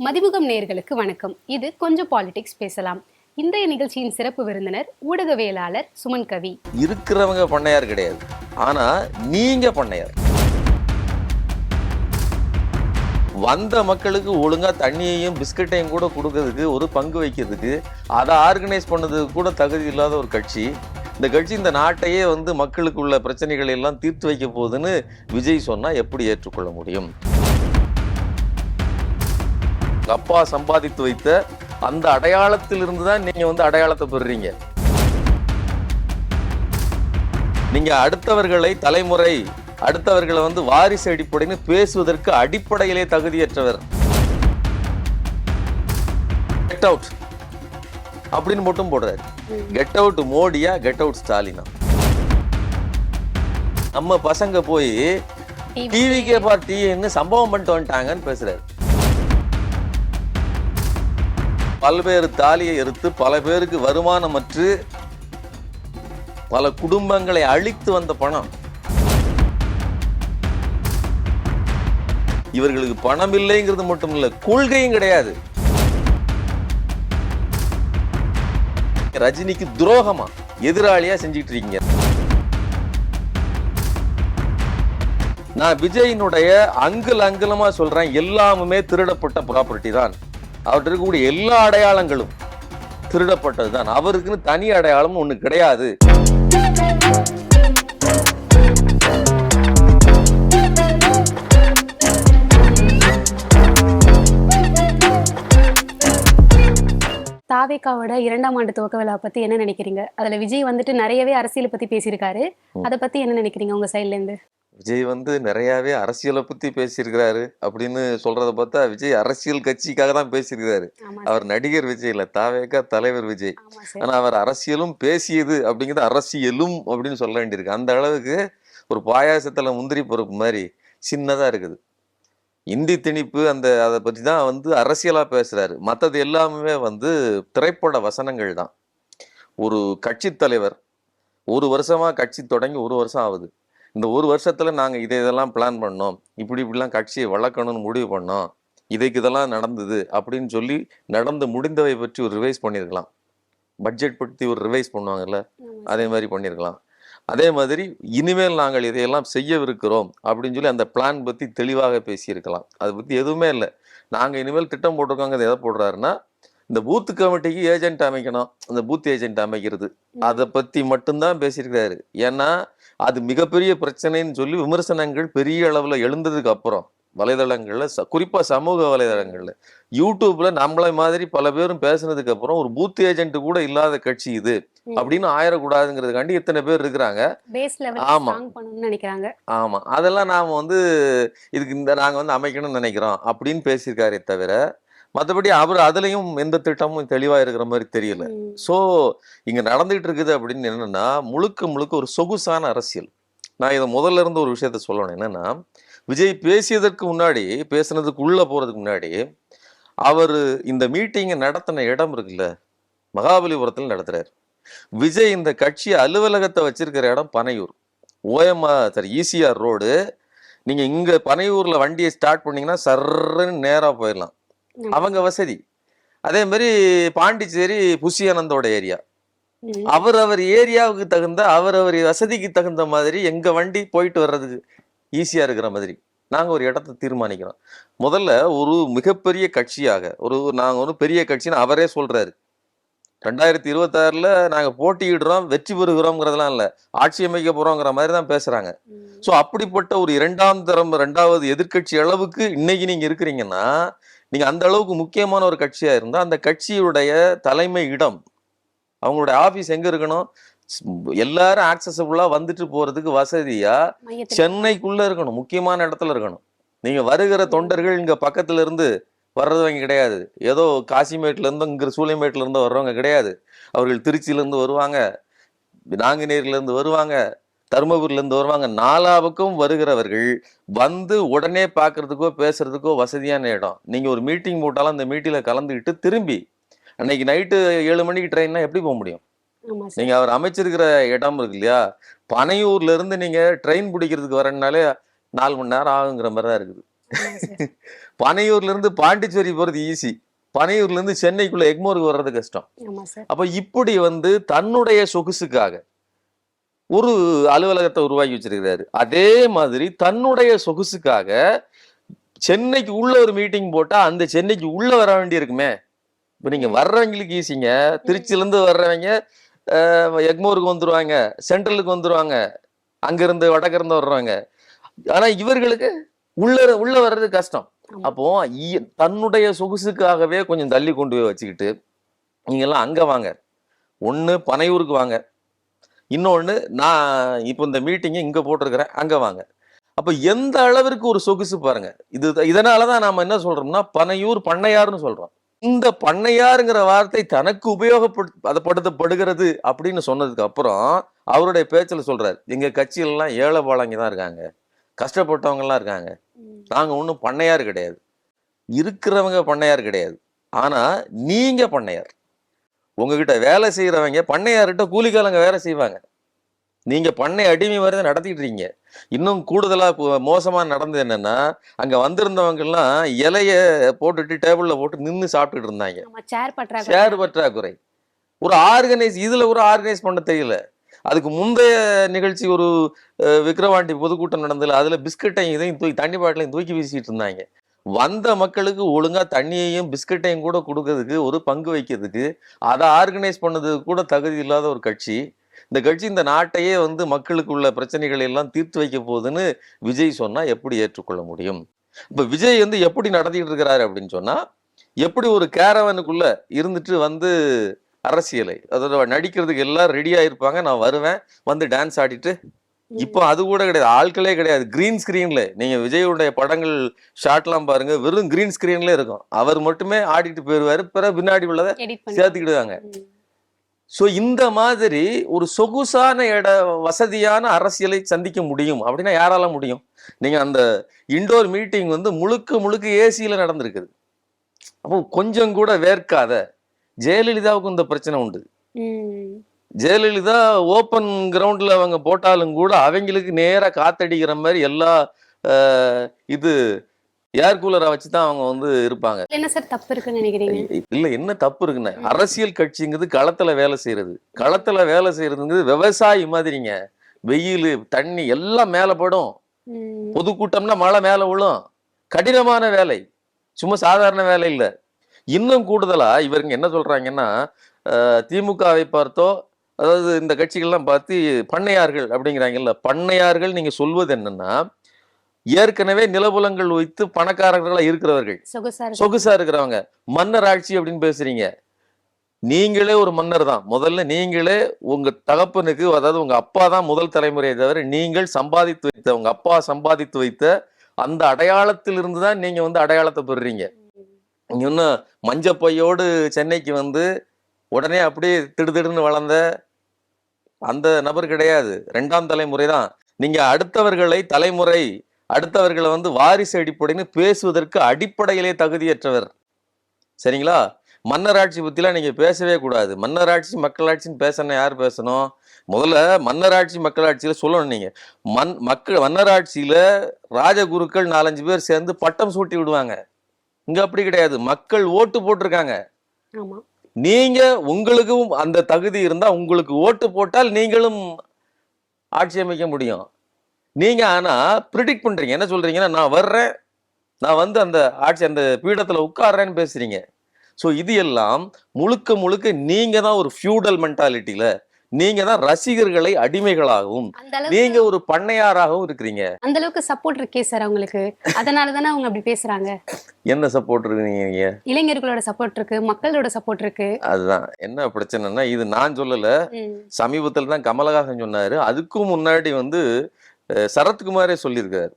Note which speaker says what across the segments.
Speaker 1: மதிமுகம் நேயர்களுக்கு வணக்கம். இது கொஞ்சம் பாலிடிக்ஸ் பேசலாம். இன்றைய நிகழ்ச்சியின் சிறப்பு விருந்தினர் ஊடகவியலாளர் சுமன் கவி.
Speaker 2: இருக்கிறவங்க பண்ணையார் கிடையாது, ஆனா நீங்க பண்ணையார். வந்த மக்களுக்கு ஒழுங்கா தண்ணியையும் பிஸ்கட்டையும் கூட கொடுக்கறதுக்கு ஒரு பங்கு வைக்கிறதுக்கு அதை ஆர்கனைஸ் பண்ணதுக்கு கூட தகுதி இல்லாத ஒரு கட்சி. இந்த கட்சி இந்த நாட்டையே மக்களுக்கு உள்ள பிரச்சனைகளை எல்லாம் தீர்த்து வைக்க போகுதுன்னு விஜய் சொன்னா எப்படி ஏற்றுக்கொள்ள முடியும்? அப்பா சம்பாதித்து வைத்த அந்த அடையாளத்தில் இருந்துதான் நீங்க அடையாளத்தை பெறுறீங்க. நீங்க அடுத்தவர்களை தலைமுறை அடுத்தவர்களை வாரிசு அடிப்படைன்னு பேசுவதற்கு அடிப்படையிலே தகுதியற்றவர். கெட் அவுட் அப்படின்னு மட்டும் போடுறாரு. கெட் அவுட் மோடியா, கெட் அவுட் ஸ்டாலினா? நம்ம பசங்க போய் டிவிகே பார்ட்டின்னு சம்பவம் பண்ணிட்டு வந்துட்டாங்கன்னு பேசுறாரு. பல்வேறு தாலியை எடுத்து பல பேருக்கு வருமானமற்று பல குடும்பங்களை அழித்து வந்த பணம். இவர்களுக்கு பணம் இல்லைங்கிறது மட்டும் இல்ல, கொள்கையும் கிடையாது. ரஜினிக்கு துரோகமா எதிராளியா செஞ்சுட்டு இருக்கீங்க. நான் விஜயினுடைய அங்குலமா சொல்றேன், எல்லாமே திருடப்பட்ட ப்ராப்பர்ட்டி தான். அவர்கிட்ட இருக்கக்கூடிய எல்லா அடையாளங்களும் திருடப்பட்டது தான். அவருக்குன்னு தனி அடையாளம் ஒண்ணு கிடையாது.
Speaker 1: தாவேகாவோட 2ஆம் ஆண்டு துவக்க விழா பத்தி என்ன நினைக்கிறீங்க? அதுல விஜய் நிறையவே அரசியலை பத்தி பேசியிருக்காரு. அதை பத்தி என்ன நினைக்கிறீங்க உங்க சைட்ல இருந்து?
Speaker 2: விஜய் நிறையவே அரசியலை பத்தி பேசியிருக்கிறாரு அப்படின்னு சொல்றத பார்த்தா விஜய் அரசியல் கட்சிக்காக தான் பேசியிருக்கிறாரு. அவர் நடிகர் விஜய் இல்ல, தாவேகா தலைவர் விஜய். ஆனா அவர் அரசியலும் பேசியது அப்படிங்கிறது அரசியலும் அப்படின்னு சொல்ல வேண்டியிருக்கு. அந்த அளவுக்கு ஒரு பாயாசத்துல முந்திரி பருப்பு மாதிரி சின்னதா இருக்குது. இந்தி திணிப்பு அதை பத்தி தான் அரசியலா பேசுறாரு. மற்றது எல்லாமே திரைப்பட வசனங்கள் தான். ஒரு கட்சி தலைவர் ஒரு வருஷமா கட்சி தொடங்கி ஒரு வருஷம் ஆகுது. இந்த ஒரு வருஷத்துல நாங்க இதெல்லாம் பிளான் பண்ணோம், இப்படிலாம் கட்சியை வளர்க்கணும்னு முடிவு பண்ணோம், இதெல்லாம் நடந்தது அப்படின்னு சொல்லி நடந்து முடிந்தவை பற்றி ஒரு ரிவைஸ் பண்ணியிருக்கலாம். பட்ஜெட் பற்றி ஒரு ரிவைஸ் பண்ணுவாங்கல்ல, அதே மாதிரி பண்ணியிருக்கலாம். அதே மாதிரி இனிமேல் நாங்கள் இதையெல்லாம் செய்யவிருக்கிறோம் அப்படின்னு சொல்லி அந்த பிளான் பத்தி தெளிவாக பேசியிருக்கலாம். அதை பத்தி எதுவுமே இல்லை. நாங்க இனிமேல் திட்டம் போட்டிருக்காங்க. எதை போடுறாருன்னா, இந்த பூத் கமிட்டிக்கு ஏஜென்ட் அமைக்கணும், அந்த பூத் ஏஜென்ட் அமைக்கிறது, அதை பத்தி மட்டும்தான் பேசியிருக்கிறாரு. ஏன்னா அது மிகப்பெரிய பிரச்சனைன்னு சொல்லி விமர்சனங்கள் பெரிய அளவுல எழுந்ததுக்கு அப்புறம் வலைதளங்கள்ல, குறிப்பா சமூக வலைதளங்கள்ல, யூடியூப்ல நம்மள மாதிரி பல பேரும் பேசுனதுக்கு அப்புறம் ஒரு பூத் ஏஜென்ட் கூட இல்லாத கட்சி இது அப்படின்னு ஆயிடக்கூடாதுங்கிறதுக்காண்டி எத்தனை பேர் இருக்கிறாங்க. ஆமா ஆமா, அதெல்லாம் நாம இதுக்கு நாங்க அமைக்கணும்னு நினைக்கிறோம் அப்படின்னு பேசியிருக்காரே தவிர மற்றபடி அவர் அதுலயும் எந்த திட்டமும் தெளிவா இருக்கிற மாதிரி தெரியல. சோ இங்க நடந்துகிட்டு இருக்குது அப்படின்னு என்னன்னா, முழுக்க முழுக்க ஒரு சொகுசான அரசியல். நான் இதை முதல்ல இருந்து ஒரு விஷயத்த சொல்லணும். என்னன்னா, விஜய் பேசியதற்கு முன்னாடி, பேசுனதுக்கு உள்ள போறதுக்கு முன்னாடி, அவரு இந்த மீட்டிங்கை நடத்தின இடம் இருக்குல்ல, மகாபலிபுரத்தில் நடத்துறாரு. விஜய் இந்த கட்சி அலுவலகத்தை வச்சிருக்கிற இடம் பனையூர், ஓஎம்ஆர் ஈசிஆர் ரோடு. நீங்க இங்க பனையூர்ல வண்டியை ஸ்டார்ட் பண்ணீங்கன்னா சர்ன்னு நேரா போயிடலாம், அவங்க வசதி. அதே மாதிரி பாண்டிச்சேரி புஷியானந்தோட ஏரியா, அவர் ஏரியாவுக்கு தகுந்த அவர் வசதிக்கு தகுந்த மாதிரி எங்க வண்டி போயிட்டு வர்றதுக்கு ஈஸியா இருக்கிற மாதிரி நாங்க ஒரு இடத்தை தீர்மானிக்கிறோம். முதல்ல ஒரு மிகப்பெரிய கட்சியாக நாங்க பெரிய கட்சின்னு அவரே சொல்றாரு. 2026ல நாங்க போட்டியிடுறோம், வெற்றி பெறுகிறோம்ங்கிறதுலாம் இல்ல, ஆட்சி அமைக்க போறோங்கிற மாதிரி தான் பேசுறாங்க. சோ அப்படிப்பட்ட ஒரு இரண்டாவது எதிர்கட்சி அளவுக்கு இன்னைக்கு நீங்க இருக்கிறீங்கன்னா, நீங்க அந்த அளவுக்கு முக்கியமான ஒரு கட்சியா இருந்தா அந்த கட்சியுடைய தலைமை இடம், அவங்களுடைய ஆபீஸ் எங்க இருக்கணும்? எல்லாரும் ஆக்சசபிளா வந்துட்டு போறதுக்கு வசதியா சென்னைக்குள்ள இருக்கணும், முக்கியமான இடத்துல இருக்கணும். நீங்க வருகிற தொண்டர்கள் இங்க பக்கத்துல இருந்து வர்றவங்க கிடையாது, ஏதோ காசிமேட்ல இருந்து இங்க சூளைமேட்ல இருந்து வர்றவங்க கிடையாது. அவர்கள் திருச்சியில இருந்து வருவாங்க, நாங்குநேரில இருந்து வருவாங்க, தருமபுரியில இருந்து வருவாங்க. நாலாவுக்கும் வருகிறவர்கள் உடனே பாக்குறதுக்கோ பேசுறதுக்கோ வசதியான இடம். நீங்க ஒரு மீட்டிங் போட்டாலும் அந்த மீட்டிங்ல கலந்துக்கிட்டு திரும்பி அன்னைக்கு நைட்டு 7 மணிக்கு ட்ரெயின்னா எப்படி போக முடியும்? நீங்க அவர் அமைச்சிருக்கிற இடம் இருக்கு இல்லையா, பனையூர்ல இருந்து நீங்க ட்ரெயின் பிடிக்கிறதுக்கு வரனாலே 4 மணி நேரம் ஆகுங்கிற மாதிரி தான் இருக்குது. பனையூர்ல இருந்து பாண்டிச்சேரி போறது ஈஸி, பனையூர்ல இருந்து சென்னைக்குள்ள எக்மோருக்கு வர்றது கஷ்டம். அப்ப இப்படி வந்து தன்னுடைய சொகுசுக்காக ஒரு அலுவலகத்தை உருவாக்கி வச்சிருக்கிறாரு. அதே மாதிரி தன்னுடைய சொகுசுக்காக சென்னைக்கு உள்ள ஒரு மீட்டிங் போட்டா அந்த சென்னைக்கு உள்ள வர வேண்டி இருக்குமே. இப்ப நீங்க வர்றவங்களுக்கு ஈஸிங்க, திருச்சியில இருந்து வர்றவங்க எக்மோருக்கு வந்துருவாங்க, சென்ட்ரலுக்கு வந்துருவாங்க, அங்கிருந்து வடக்கிருந்து வர்றவங்க. ஆனா இவர்களுக்கு உள்ள வர்றது கஷ்டம். அப்போ தன்னுடைய சொகுசுக்காகவே கொஞ்சம் தள்ளி கொண்டு போய் வச்சுக்கிட்டு நீங்க எல்லாம் அங்க வாங்க, ஒண்ணு பனையூருக்கு வாங்க, இன்னொன்னு நான் இப்போ இந்த மீட்டிங் இங்க போட்டிருக்கிறேன் அங்க வாங்க. அப்ப எந்த அளவிற்கு ஒரு சொகுசு பாருங்க. இதனாலதான் நாம என்ன சொல்றோம்னா பனையூர் பண்ணையார்னு சொல்றோம். இந்த பண்ணையாருங்கிற வார்த்தை தனக்கு உபயோகப்படுத்தப்படுகிறது அப்படின்னு சொன்னதுக்கு அப்புறம் அவருடைய பேச்சுல சொல்றாரு, எங்க கட்சியில எல்லாம் ஏழை பாலங்க தான் இருக்காங்க, கஷ்டப்பட்டவங்க எல்லாம் இருக்காங்க, நாங்க ஒன்றும் பண்ணையார் கிடையாது, இருக்கிறவங்க பண்ணையார் கிடையாது, ஆனா நீங்க பண்ணையார். உங்ககிட்ட வேலை செய்யறவங்க பண்ணையார்கிட்ட கூலிக்காலங்க வேலை செய்வாங்க, நீங்க பண்ணை அடிமை மாதிரி தான் நடத்திட்டு இருக்கீங்க. இன்னும் கூடுதலா மோசமா நடந்தது என்னன்னா, அங்க வந்திருந்தவங்க எல்லாம் இலைய போட்டுட்டு டேபிள்ல போட்டு நின்று சாப்பிட்டுட்டு இருந்தாங்க. சேர் பற்றாக்குறை. ஒரு ஆர்கனைஸ் பண்ண தெரியல. அதுக்கு முந்தைய நிகழ்ச்சி ஒரு விக்கிரவாண்டி பொதுக்கூட்டம் நடந்ததுல அதுல பிஸ்கட்டையும் இதையும் தூக்கி தண்ணி பாட்டிலையும் தூக்கி வீசிட்டு இருந்தாங்க. வந்த மக்களுக்கு ஒழுங்கா தண்ணியையும் பிஸ்கட்டையும் கூட கொடுக்கறதுக்கு ஒரு பங்கு வைக்கிறதுக்கு அதை ஆர்கனைஸ் பண்ணதுக்கு கூட தகுதி இல்லாத ஒரு கட்சி. இந்த கட்சி இந்த நாட்டையே வந்து மக்களுக்கு உள்ள பிரச்சனைகளை எல்லாம் தீர்த்து வைக்க போகுதுன்னு விஜய் சொன்னா எப்படி ஏற்றுக்கொள்ள முடியும்? இப்ப விஜய் வந்து எப்படி நடத்திட்டு இருக்கிறாரு அப்படின்னு சொன்னா, எப்படி ஒரு கேரவனுக்குள்ள இருந்துட்டு வந்து அரசியலை, அதாவது நடிக்கிறதுக்கு எல்லாரும் ரெடியா இருப்பாங்க, நான் வருவேன் வந்து டான்ஸ் ஆடிட்டு. இப்போ அது கூட கிடையாது, ஆட்களே கிடையாது, கிரீன் ஸ்கிரீன்ல. நீங்க விஜயுடைய படங்கள் ஷார்ட்லாம் பாருங்க, வெறும் கிரீன் ஸ்கிரீன்ல இருக்கும், அவர் மட்டுமே ஆடிட்டு போயிருவாரு, பிறகு பின்னாடி உள்ளதை சேர்த்துக்கிடுவாங்க. சோ இந்த மாதிரி ஒரு சொகுசான வசதியான அரசியலை சந்திக்க முடியும் அப்படின்னா யாரால முடியும்? நீங்க அந்த இண்டோர் மீட்டிங் வந்து முழுக்க ஏசியில நடந்திருக்குது. அப்போ கொஞ்சம் கூட வேர்க்காத ஜெயலலிதாவுக்கும் இந்த பிரச்சனை உண்டு. ஜெயலலிதா ஓப்பன் கிரவுண்ட்ல அவங்க போட்டாலும் கூட அவங்களுக்கு நேரா காத்தடிக்கிற மாதிரி எல்லா இது ஏர் கூலரை வச்சுதான் அவங்க வந்து இருப்பாங்க.
Speaker 1: என்ன சார் தப்பு இருக்குன்னு நினைக்கிறீங்க?
Speaker 2: இல்ல, என்ன தப்பு இருக்குன்னு, அரசியல் கட்சிங்கிறது களத்துல வேலை செய்யறது. களத்துல வேலை செய்யறதுங்கிறது விவசாயி மாதிரிங்க. வெயில் தண்ணி எல்லாம் மேல படும், பொதுக்கூட்டம்னா மழை மேல விழும், கடினமான வேலை, சும்மா சாதாரண வேலை இல்ல. இன்னும் கூடுதலா இவருங்க என்ன சொல்றாங்கன்னா, திமுகவை பார்த்தோ அதாவது இந்த கட்சிகள்லாம் பார்த்து பண்ணையார்கள் அப்படிங்கிறாங்கல்ல, பண்ணையார்கள் நீங்க சொல்வது என்னன்னா ஏற்கனவே நிலபுலங்கள் வைத்து பணக்காரர்களா இருக்கிறவர்கள், சொகுசா இருக்கிறவங்க. மன்னர் ஆட்சி அப்படின்னு பேசுறீங்க. நீங்களே ஒரு மன்னர் தான். முதல்ல நீங்களே உங்க தகப்பனுக்கு, அதாவது உங்க அப்பா தான் முதல் தலைமுறையை தவிர நீங்கள் சம்பாதித்து வைத்த, உங்க அப்பா சம்பாதித்து வைத்த அந்த அடையாளத்தில் இருந்துதான் நீங்க வந்து அடையாளத்தை பெறுறீங்க. நீங்க இன்னும் மஞ்சப்பையோடு சென்னைக்கு வந்து உடனே அப்படியே திடுதிடுன்னு வளர்ந்த அந்த நபர் கிடையாது. 2ஆம் தலைமுறை தான் நீங்க. அடுத்தவர்களை வந்து வாரிசு அடிப்படைன்னு பேசுவதற்கு அடிப்படையிலே தகுதியற்றவர். சரிங்களா? மன்னராட்சி பத்திலாம் நீங்க பேசவே கூடாது. மன்னராட்சி மக்களாட்சின்னு பேசணும். யார் பேசணும்? முதல்ல மன்னராட்சி மக்களாட்சியில சொல்லணும். நீங்க மன்னராட்சியில ராஜகுருக்கள் 4-5 பேர் சேர்ந்து பட்டம் சூட்டி விடுவாங்க. இங்க அப்படி கிடையாது. மக்கள் ஓட்டு போட்டிருக்காங்க. நீங்க உங்களுக்கும் அந்த தகுதி இருந்தா உங்களுக்கு ஓட்டு போட்டால் நீங்களும் ஆட்சி அமைக்க முடியும். நீங்க ஆனா ப்ரிடிக்ட் பண்றீங்க. என்ன சொல்றீங்கன்னா, நான் வர்றேன், நான் வந்து அந்த ஆட்சி அந்த பீடத்துல உட்கார்றேன்னு பேசுறீங்க. சோ இது எல்லாம் முழுக்க நீங்க தான் ஒரு ஃபியூடல் மென்டாலிட்டியில, நீங்க தான் ரசிகர்களை அடிமைகளாகவும் நீங்க ஒரு பண்ணையாராகவும் இருக்கிறீங்க.
Speaker 1: அந்த அளவுக்கு சப்போர்ட் இருக்கே சார் அவங்களுக்கு. அதனால தானே அவங்க அப்படி பேசுறாங்க.
Speaker 2: என்ன சப்போர்ட் இருக்கு? நீங்க இளைஞர்களோட
Speaker 1: சப்போர்ட் இருக்கு, மக்களோட சப்போர்ட் இருக்கு.
Speaker 2: அதுதான் என்ன பிரச்சனைனா, இது நான் சொல்லல, சமீபத்துல தான் கமலஹாசன் சொன்னாரு. அதுக்கும் முன்னாடி வந்து சரத்குமாரே சொல்லியிருக்காரு.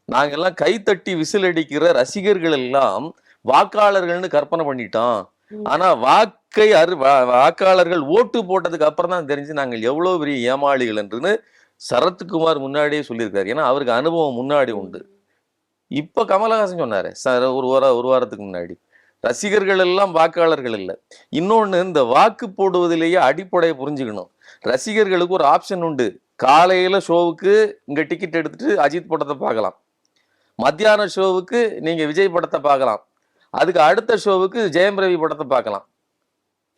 Speaker 2: நாங்கெல்லாம் கைத்தட்டி விசில் அடிக்கிற ரசிகர்கள் எல்லாம் வாக்காளர்கள்னு கற்பனை பண்ணிட்டோம். ஆனா வாக்காளர்கள் ஓட்டு போட்டதுக்கு அப்புறம் தான் தெரிஞ்சு நாங்கள் எவ்வளவு பெரிய ஏமாளிகள் என்றுன்னு சரத்குமார் முன்னாடியே சொல்லியிருக்காரு. ஏன்னா அவருக்கு அனுபவம் முன்னாடி உண்டு. இப்ப கமலஹாசன் சொன்னாரு ஒரு வாரத்துக்கு முன்னாடி, ரசிகர்கள் எல்லாம் வாக்காளர்கள் இல்லை. இன்னொன்னு, இந்த வாக்கு போடுவதிலேயே அடிப்படையை புரிஞ்சுக்கணும். ரசிகர்களுக்கு ஒரு ஆப்ஷன் உண்டு. காலையில ஷோவுக்கு இங்க டிக்கெட் எடுத்துட்டு அஜித் படத்தை பார்க்கலாம், மத்தியான ஷோவுக்கு நீங்க விஜய் படத்தை பார்க்கலாம், அதுக்கு அடுத்த ஷோவுக்கு ஜெயம் ரவி படத்தை பார்க்கலாம்.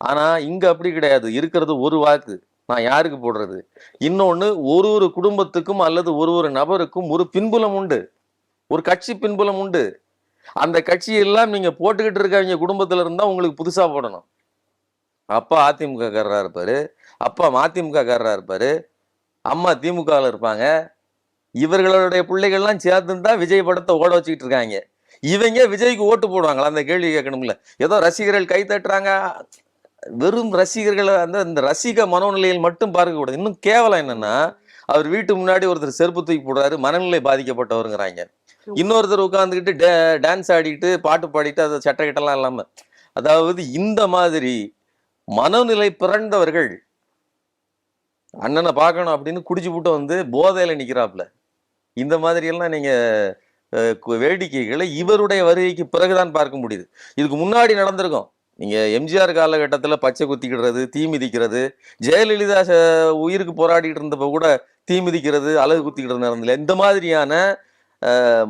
Speaker 2: ஆனா இங்க அப்படி கிடையாது. இருக்கிறது ஒரு வாக்கு, நான் யாருக்கு போடுறது. இன்னொன்னு, ஒரு ஒரு குடும்பத்துக்கும் அல்லது ஒரு ஒரு நபருக்கும் ஒரு பின்புலம் உண்டு, ஒரு கட்சி பின்புலம் உண்டு. அந்த கட்சியெல்லாம் நீங்க போட்டுக்கிட்டு இருக்கவங்க குடும்பத்துல இருந்தா உங்களுக்கு புதுசா போடணும். அப்பா அதிமுக காரரா இருப்பாரு, அப்பா மதிமுக காரரா இருப்பாரு, அம்மா திமுகவில் இருப்பாங்க. இவர்களுடைய பிள்ளைகள்லாம் சேர்ந்து தான் விஜய் படத்தை ஓட வச்சுக்கிட்டு இருக்காங்க. இவங்க விஜய்க்கு ஓட்டு போடுவாங்களா? அந்த கேள்வி கேட்கணும்ல. ஏதோ ரசிகர்கள் கை தட்டுறாங்க, வெறும் ரசிகர்களை இந்த ரசிக மனோநிலையில் மட்டும் பார்க்கக்கூடாது. இன்னும் கேவலம் என்னன்னா, அவர் வீட்டு முன்னாடி ஒருத்தர் செருப்பு தூக்கி போடுறாரு, மனநிலை பாதிக்கப்பட்டவருங்கிறாங்க. இன்னொருத்தர் உட்காந்துக்கிட்டு டான்ஸ் ஆடிட்டு பாட்டு பாடிட்டு அதை சட்டை கிட்டலாம் இல்லாம, அதாவது இந்த மாதிரி மனநிலை பிறந்தவர்கள் அண்ணனை பார்க்கணும் அப்படின்னு குடிச்சு போட்டு வந்து போதையில நிக்கிறாப்ல. இந்த மாதிரி எல்லாம் நீங்க வேடிக்கைகளை இவருடைய வருகைக்கு பிறகுதான் பார்க்க முடியுது. இதுக்கு முன்னாடி நடந்திருக்கும். நீங்க எம்ஜிஆர் காலகட்டத்தில் பச்சை குத்திக்கிடுறது, தீ மிதிக்கிறது, ஜெயலலிதா உயிருக்கு போராடிட்டு இருந்தப்ப கூட தீ மிதிக்கிறது, அழகு குத்திக்கிட்டு நடந்தல. இந்த மாதிரியான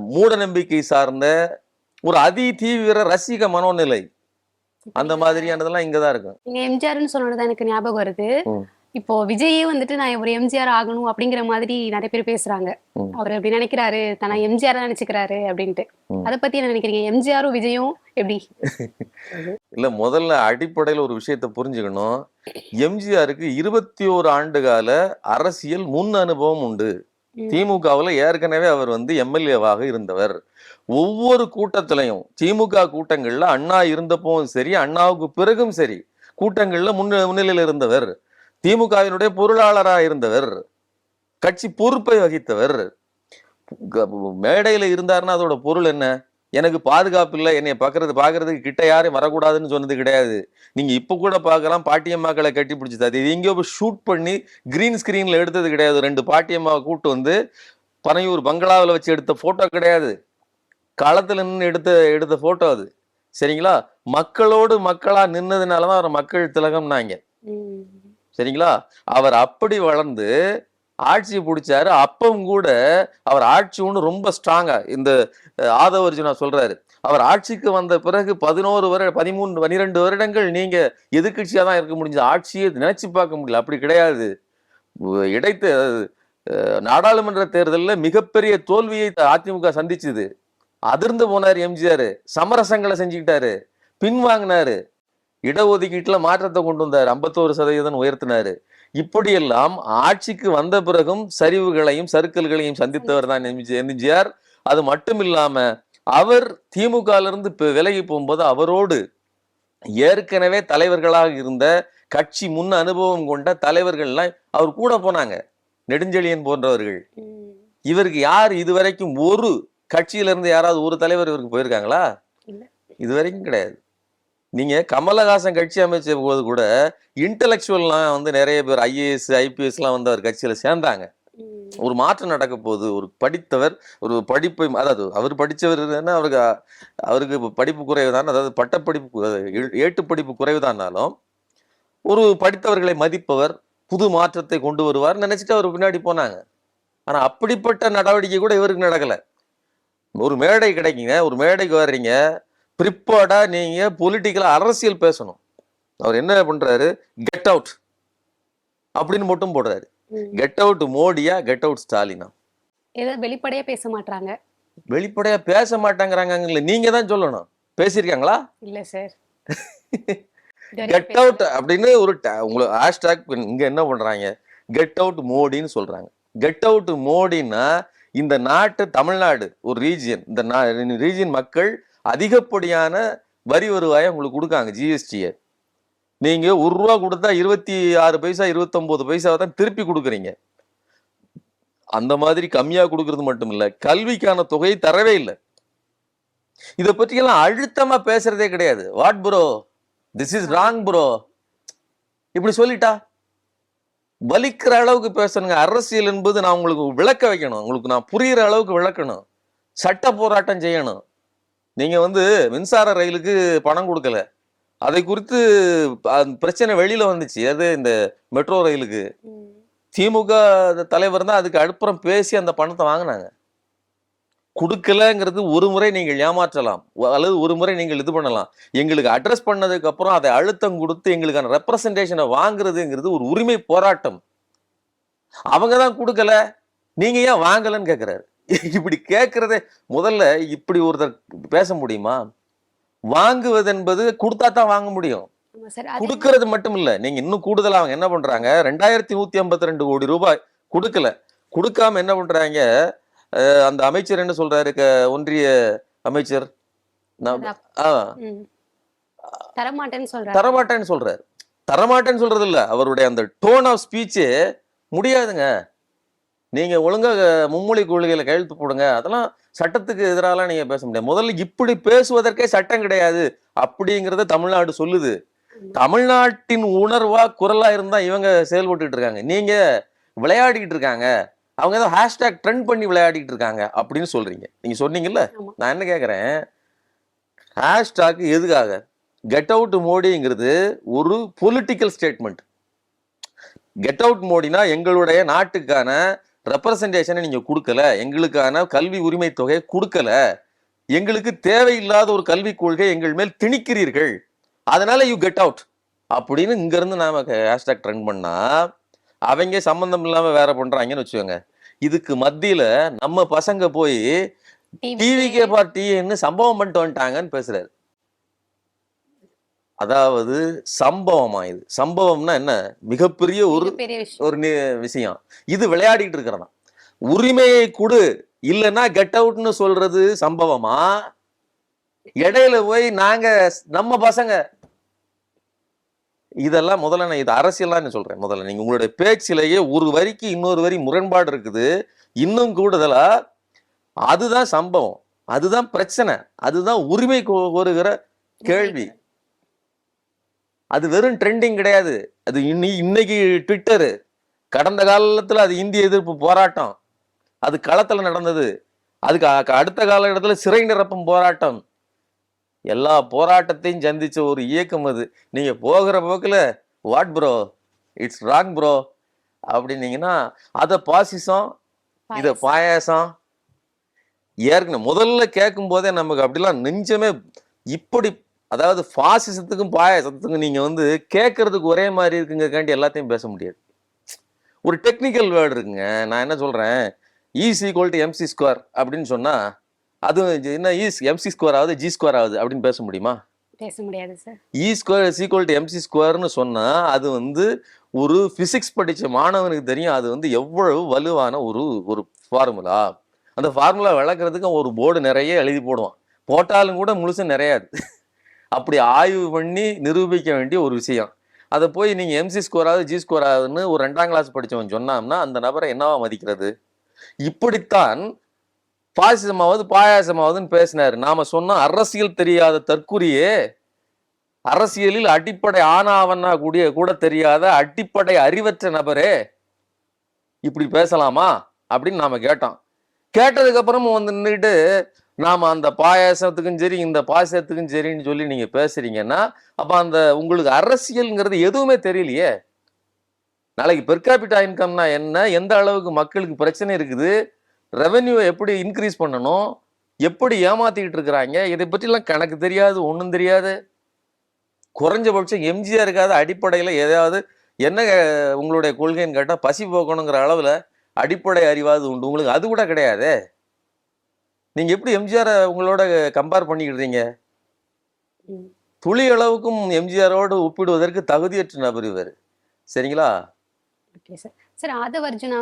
Speaker 2: மூட நம்பிக்கை சார்ந்த ஒரு அதி தீவிர ரசிக மனோநிலை, அந்த மாதிரியானதெல்லாம் இங்கதான் இருக்கும்.
Speaker 1: நீங்க எம்ஜிஆர்னு சொன்னதுதான் எனக்கு ஞாபகம் வருது. இப்போ விஜயே வந்துட்டு நான் ஒரு எம்ஜிஆர் ஆகணும் அப்படிங்கிற மாதிரி நிறைய பேர் பேசுறாங்க. அவர் எப்படி நினைக்கிறாரு, தன்னை எம்ஜிஆர் நினைச்சுக்கிறாரு அப்படின்ட்டு. அதை பத்தி என்ன நினைக்கிறீங்க? எம்ஜிஆரும் விஜயும் எப்படி?
Speaker 2: இல்ல, முதல்ல அடிப்படையில ஒரு விஷயத்த புரிஞ்சுக்கணும். எம்ஜிஆருக்கு 21 ஆண்டு கால அரசியல் முன் அனுபவம் உண்டு. திமுகவுல ஏற்கனவே அவர் எம்எல்ஏவாக இருந்தவர். ஒவ்வொரு கூட்டத்திலையும் திமுக கூட்டங்கள்ல அண்ணா இருந்தப்பவும் சரி, அண்ணாவுக்கு பிறகும் சரி, கூட்டங்கள்ல முன்னிலையில் இருந்தவர். திமுகவினுடைய பொருளாளராக இருந்தவர், கட்சி பொறுப்பை வகித்தவர். மேடையில இருந்தாருன்னா அதோட பொருள் என்ன? எனக்கு பாதுகாப்பு இல்லை, என்னை பாக்குறதுக்கு கிட்ட யாரும் வரக்கூடாதுன்னு சொன்னது கிடையாது. நீங்க இப்ப கூட பார்க்கலாம், பாட்டியம்மாக்களை கட்டி பிடிச்சது. அது எங்கேயோ ஷூட் பண்ணி கிரீன் ஸ்கிரீன்ல எடுத்தது கிடையாது. 2 பாட்டியம்மாவை கூட்டு பனையூர் பங்களாவில் வச்சு எடுத்த போட்டோ கிடையாது, களத்துல நின்று எடுத்த போட்டோ அது. சரிங்களா? மக்களோடு மக்களா நின்னதுனாலதான் அவர் மக்கள் திலகம்னாங்க. சரிங்களா? அவர் அப்படி வளர்ந்து ஆட்சி பிடிச்சாரு. அப்பவும் கூட அவர் ஆட்சி ஒன்று ரொம்ப ஸ்ட்ராங்கா, இந்த ஆதவர்ஜுனா சொல்றாரு, அவர் ஆட்சிக்கு வந்த பிறகு 12 வருடங்கள் நீங்க எதிர்கட்சியா தான் இருக்க முடிஞ்சது, ஆட்சியை நினைச்சு பார்க்க முடியல. அப்படி கிடையாது. இடைத்த நாடாளுமன்ற தேர்தலில் மிகப்பெரிய தோல்வியை அதிமுக சந்திச்சுது. அதிர்ந்து போனார் எம்ஜிஆர், சமரசங்களை செஞ்சுக்கிட்டாரு, பின்வாங்கினாரு, இடஒதுக்கீட்டுல மாற்றத்தை கொண்டு வந்தார், 51% உயர்த்தினாரு. இப்படியெல்லாம் ஆட்சிக்கு வந்த பிறகும் சரிவுகளையும் சறுக்கல்களையும் சந்தித்தவர் தான் எம்ஜிஆர். அது மட்டும் இல்லாம அவர் திமுக இருந்து விலகி போகும்போது அவரோடு ஏற்கனவே தலைவர்களாக இருந்த கட்சி முன் அனுபவம் கொண்ட தலைவர்கள்லாம் அவர் கூட போனாங்க. நெடுஞ்செழியன் போன்றவர்கள். இவருக்கு யார் இதுவரைக்கும் ஒரு கட்சியில இருந்து யாராவது ஒரு தலைவர் இவருக்கு போயிருக்காங்களா? இதுவரைக்கும் கிடையாது. நீங்க கமலஹாசன் கட்சி அமைச்ச போது கூட இன்டலெக்சுவல்லாம் நிறைய பேர் ஐஏஎஸ் ஐபிஎஸ் எல்லாம் அவர் கட்சியில சேர்ந்தாங்க. ஒரு மாற்றம் நடக்க போகுது. ஒரு படித்தவர், ஒரு படிப்பை, அதாவது அவர் படித்தவர், அவருக்கு படிப்பு குறைவு தான், அதாவது பட்டப்படிப்பு ஏட்டு படிப்பு குறைவுதான்னாலும் ஒரு படித்தவர்களை மதிப்பவர், புது மாற்றத்தை கொண்டு வருவார் நினைச்சிட்டு அவர் பின்னாடி போனாங்க. ஆனா அப்படிப்பட்ட நடவடிக்கை கூட இவருக்கு நடக்கல. ஒரு மேடை கிடைக்குங்க, ஒரு மேடைக்கு வர்றீங்க, ப்ரிப்பேர்டா நீங்க பொலிட்டிக்கலா அரசியல் பேசணும். அவர் என்ன பண்றாரு? கெட் அவுட் அப்படின்னு மட்டும் போடுறாரு. கெட் அவுட் மோடியா, கெட் அவுட் ஸ்டாலினா?
Speaker 1: ஏதோ வெளிப்படையா பேச மாட்டாங்க.
Speaker 2: வெளிப்படையா பேச மாட்டாங்கிறாங்க. நீங்க தான் சொல்லணும். பேசியிருக்காங்களா?
Speaker 1: இல்ல சார்.
Speaker 2: கெட் அவுட் அப்படின்னு ஒரு உங்களுக்கு ஹேஷ்டாக் இங்க என்ன பண்றாங்க? கெட் அவுட் மோடின்னு சொல்றாங்க. கெட் அவுட் மோடின்னா இந்த நாட்டு தமிழ்நாடு ஒரு ரீஜியன், இந்த ரீஜியன் மக்கள் அதிகப்படியான வரி வருவாயை உங்களுக்கு கொடுக்காங்க, ஜிஎஸ்டியை. நீங்க ₹1 கொடுத்தா 26 பைசா 29 பைசாவை தான் திருப்பி கொடுக்குறீங்க. அந்த மாதிரி கம்மியா கொடுக்கறது மட்டும் இல்ல, கல்விக்கான தொகையை தரவே இல்லை. இதை பற்றியெல்லாம் அழுத்தமா பேசுறதே கிடையாது. What bro, this is wrong bro, இப்படி சொல்லிட்டா வலிக்கிற அளவுக்கு பேசணுங்க. அரசியல் என்பது நான் உங்களுக்கு விளக்க வைக்கணும், உங்களுக்கு நான் புரியுற அளவுக்கு விளக்கணும், சட்ட போராட்டம் செய்யணும். நீங்க மின்சார ரயிலுக்கு பணம் கொடுக்கல, அதை குறித்து பிரச்சனை வெளியில வந்துச்சு. அது இந்த மெட்ரோ ரயிலுக்கு திமுக தலைவர் தான் அதுக்கு அப்புறம் பேசி அந்த பணத்தை வாங்கினாங்க. கொடுக்கலங்கிறது ஒரு முறை நீங்கள் ஏமாற்றலாம், அல்லது ஒரு முறை நீங்கள் இது பண்ணலாம். எங்களுக்கு அட்ரஸ் பண்ணதுக்கு அப்புறம் அதை அழுத்தம் கொடுத்து எங்களுக்கான ரெப்ரசன்டேஷனை வாங்குறதுங்கிறது ஒரு உரிமை போராட்டம். அவங்க தான் கொடுக்கல, நீங்க ஏன் வாங்கலன்னு கேட்கிறாரு. இப்படி கேட்கறதே முதல்ல இப்படி ஒருத்தர் பேச முடியுமா? வாங்குவது என்பது கொடுத்தா தான் வாங்க முடியும். கொடுக்கறது மட்டும் இல்ல, நீங்க இன்னும் கூடுதலா அவங்க என்ன பண்றாங்க, 2152 கோடி ரூபாய் கொடுக்கல. கொடுக்காம என்ன பண்றாங்க, அந்த அமைச்சர் என்ன சொல்றாரு, ஒன்றிய அமைச்சர் தரமாட்டேன்னு சொல்றாரு. தரமாட்டேன்னு சொல்றது இல்ல, அவருடைய அந்த டோன் ஆஃப் ஸ்பீச்சே முடியாதுங்க. நீங்க ஒழுங்கா மும்மொழி கொள்கையில கையெழுத்து போடுங்க, அதெல்லாம் சட்டத்துக்கு எதிராலாம் நீங்க பேச முடியாது. முதல்ல இப்படி பேசுவதற்கே சட்டம் கிடையாது அப்படிங்கறத தமிழ்நாடு சொல்லுது. தமிழ்நாட்டின் உணர்வா குரலா இருந்தா இவங்க செயல்பட்டு இருக்காங்க. நீங்க விளையாடிட்டு இருக்காங்க, அவங்க ஏதோ ஹேஷ்டாக் ட்ரெண்ட் பண்ணி விளையாடிட்டு இருக்காங்க அப்படின்னு சொல்றீங்க. நீங்க சொன்னீங்கல்ல, நான் என்ன கேக்குறேன், ஹேஷ்டாக் எதுக்காக? கெட் அவுட் மோடிங்கிறது ஒரு பொலிட்டிக்கல் ஸ்டேட்மெண்ட். கெட் அவுட் மோடினா எங்களுடைய நாட்டுக்கான ரெப்ரசன்டேஷனை நீங்க கொடுக்கல, எங்களுக்கான கல்வி உரிமை தொகையை கொடுக்கல, எங்களுக்கு தேவையில்லாத ஒரு கல்விக் கொள்கை எங்கள் மேல் திணிக்கிறீர்கள், அதனால யூ கெட் அவுட் அப்படின்னு இங்க இருந்து நாம ஹேஷ்டாக் ட்ரெண்ட் பண்ணா அவங்க சம்பந்தம் இல்லாம வேற பண்றாங்கன்னு வச்சுக்கோங்க. இதுக்கு மத்தியில நம்ம பசங்க போய் டிவிகே பார்ட்டின்னு சம்பவம் பண்ணிட்டு வந்துட்டாங்கன்னு பேசுறாரு. அதாவது சம்பவமா? இது சம்பவம்னா என்ன, மிகப்பெரிய ஒரு விஷயம். இது விளையாடிட்டு இருக்கிறதா? உரிமையை கொடு இல்லைன்னா கெட் அவுட்னு சொல்றது சம்பவமா? இடையில போய் நாங்க நம்ம பசங்க, இதெல்லாம் முதல்ல நான் இது அரசியலான்னு சொல்றேன். முதல்ல நீங்க உங்களுடைய பேச்சிலேயே ஒரு வரிக்கு இன்னொரு வரி முரண்பாடு இருக்குது. இன்னும் கூடுதலா அதுதான் சம்பவம், அதுதான் பிரச்சனை, அதுதான் உரிமை கோருகிற கேள்வி. அது வெறும் ட்ரெண்டிங் கிடையாது. அது இன்னைக்கு ட்விட்டரு, கடந்த காலத்துல அது இந்திய எதிர்ப்பு போராட்டம், அது களத்துல நடந்தது. அதுக்கு அடுத்த காலகட்டத்துல சிறை நிரப்பும் போராட்டம், எல்லா போராட்டத்தையும் சந்திச்ச ஒரு இயக்கம் அது. நீங்க போகிற போக்குல what bro, it's wrong bro அப்படின்னீங்கன்னா அத பாசிசம், இத பாயாசம். ஏற்கனவே முதல்ல கேட்கும் போதே நமக்கு அப்படிலாம் நெஞ்சமே இப்படி, அதாவது பாசிசத்துக்கும் பாயாசத்துக்கும் நீங்க கேட்கறதுக்கு ஒரே மாதிரி இருக்குங்கிறக்காண்டி எல்லாத்தையும் பேச முடியாது. ஒரு டெக்னிக்கல் வேர்டு இருக்குங்க. நான் என்ன சொல்றேன், is equal to MC square அப்படின்னு சொன்னா அது என்ன, இஸ் எம்சி ஸ்கொயர் ஆகுது ஜி ஸ்கொயர் ஆகுது அப்படின்னு பேச முடியுமா?
Speaker 1: பேச முடியாது sir.
Speaker 2: E square is equal to MC ஸ்கொயர்னு சொன்னா அது ஒரு பிசிக்ஸ் படிச்ச மாணவனுக்கு தெரியும் அது எவ்வளவு வலுவான ஒரு ஒரு ஃபார்முலா. அந்த ஃபார்முலா விளக்குறதுக்கு ஒரு போர்டு நிறைய எழுதி போடுவான், போட்டாலும் கூட முழுசு நிறையாது. அப்படி ஆய்வு பண்ணி நிரூபிக்க வேண்டிய ஒரு விஷயம். அதை போய் நீங்க எம்சி ஸ்கொயர் ஆகுது ஜி ஸ்கொயர் ஆகுதுன்னு ஒரு 2ஆம் கிளாஸ் படிச்சவன் சொன்னான்னா அந்த நபரை என்னவா மதிக்கிறது? இப்படித்தான் பாசிசமாவது பாயாசமாவதுன்னு பேசினாரு. நாம சொன்ன அரசியல் தெரியாத தற்குறியே, அரசியலில் அடிப்படை ஆனாவன்னா கூட தெரியாத அடிப்படை அறிவற்ற நபரே இப்படி பேசலாமா அப்படின்னு நாம கேட்டோம். கேட்டதுக்கு அப்புறமும் நின்றுட்டு நாம அந்த பாயாசத்துக்கும் சரி இந்த பாயாசத்துக்கும் சரின்னு சொல்லி நீங்க பேசுறீங்கன்னா அப்ப அந்த உங்களுக்கு அரசியல்ங்கிறது எதுவுமே தெரியலையே. நாளைக்கு பெர் கேபிட்டா இன்கம்னா என்ன, எந்த அளவுக்கு மக்களுக்கு பிரச்சனை இருக்குது, ரெவென்யூவை எப்படி இன்க்ரீஸ் பண்ணணும், எப்படி ஏமாத்திக்கிட்டு இருக்கிறாங்க, இதை பற்றிலாம் கணக்கு தெரியாது, ஒன்றும் தெரியாது. குறைஞ்சபட்சம் எம்ஜிஆருக்காவது அடிப்படையில் எதையாவது என்ன உங்களுடைய கொள்கைன்னு கேட்டால் பசி போக்கணுங்கிற அளவில் அடிப்படை அறிவாது உண்டு உங்களுக்கு, அது கூட கிடையாது. நீங்க எப்படி எம்ஜிஆரை உங்களோட கம்பேர் பண்ணிக்கிடுறீங்க? துளி அளவுக்கும் எம்ஜிஆரோடு ஒப்பிடுவதற்கு தகுதியற்ற நபர் இவர். சரிங்களா?
Speaker 1: சார் ஆதவ அர்ஜுனா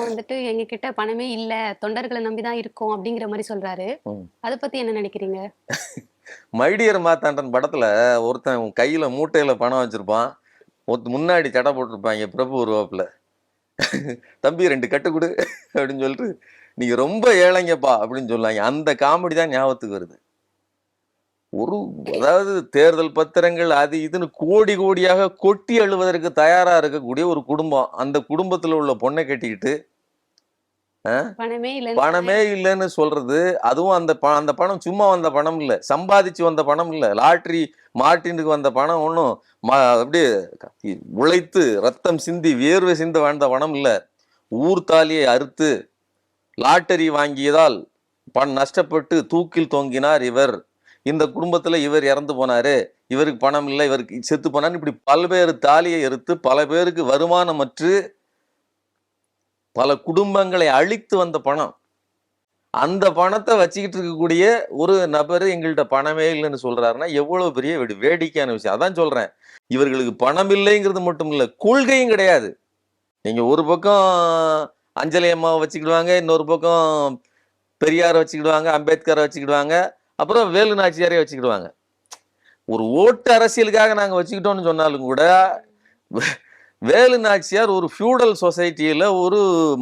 Speaker 1: எங்க கிட்ட பணமே இல்ல, தொண்டர்களை நம்பிதான் இருக்கோம் அப்படிங்கிற மாதிரி சொல்றாரு. அதை பத்தி என்ன நினைக்கிறீங்க?
Speaker 2: மைடியர் மாத்தாண்டன் படத்துல ஒருத்தன் கையில மூட்டையில பணம் வச்சிருப்பான், முன்னாடி சடை போட்டிருப்பாங்க பிரபு உருவாப்புல, தம்பி 2 கட்டு கொடு அப்படின்னு சொல்லிட்டு நீங்க ரொம்ப ஏழைங்கப்பா அப்படின்னு சொல்லாங்க. அந்த காமெடி தான் ஞாபகத்துக்கு வருது. அதாவது தேர்தல் பத்திரங்கள் அது இதுன்னு கோடி கோடியாக கொட்டி அழுவதற்கு தயாரா இருக்கக்கூடிய ஒரு குடும்பம். அந்த குடும்பத்துல உள்ள பொண்ணை கட்டிக்கிட்டு பணமே இல்லைன்னு சொல்றது, அதுவும் அந்த பணம் சும்மா வந்த பணம் இல்ல, சம்பாதிச்சு வந்த பணம் இல்ல, லாட்டரி மார்டினுக்கு வந்த பணம் ஒன்றும் அப்படியே உழைத்து ரத்தம் சிந்தி வேர்வை சிந்த வாழ்ந்த பணம் இல்ல. ஊர் தாலியை அறுத்து லாட்டரி வாங்கியதால் நஷ்டப்பட்டு தூக்கில் தொங்கினார் இவர், இந்த குடும்பத்துல இவர் இறந்து போனாரு, இவருக்கு பணம் இல்லை, இவருக்கு செத்து போனார், இப்படி பல்வேறு தாலியை எடுத்து பல பேருக்கு வருமானமற்று பல குடும்பங்களை அழித்து வந்த பணம். அந்த பணத்தை வச்சுக்கிட்டு இருக்கக்கூடிய ஒரு நபர் எங்கள்கிட்ட பணமே இல்லைன்னு சொல்றாருன்னா எவ்வளவு பெரிய வேடிக்கையான விஷயம். அதான் சொல்றேன், இவர்களுக்கு பணம் இல்லைங்கிறது மட்டும் இல்ல, கொள்கையும் கிடையாது. நீங்க ஒரு பக்கம் அஞ்சலி அம்மாவை வச்சுக்கிடுவாங்க, இன்னொரு பக்கம் பெரியாரை வச்சுக்கிடுவாங்க, அம்பேத்கரை வச்சுக்கிடுவாங்க, அப்புறம் வேலு நாச்சியாரே வச்சுக்கிடுவாங்க. ஒரு ஓட்டு அரசியலுக்காக நாங்க வச்சுக்கிட்டோம்னு சொன்னாலும் கூட, வேலு நாச்சியார் ஒரு ஃபியூடல் சொசைட்டியில ஒரு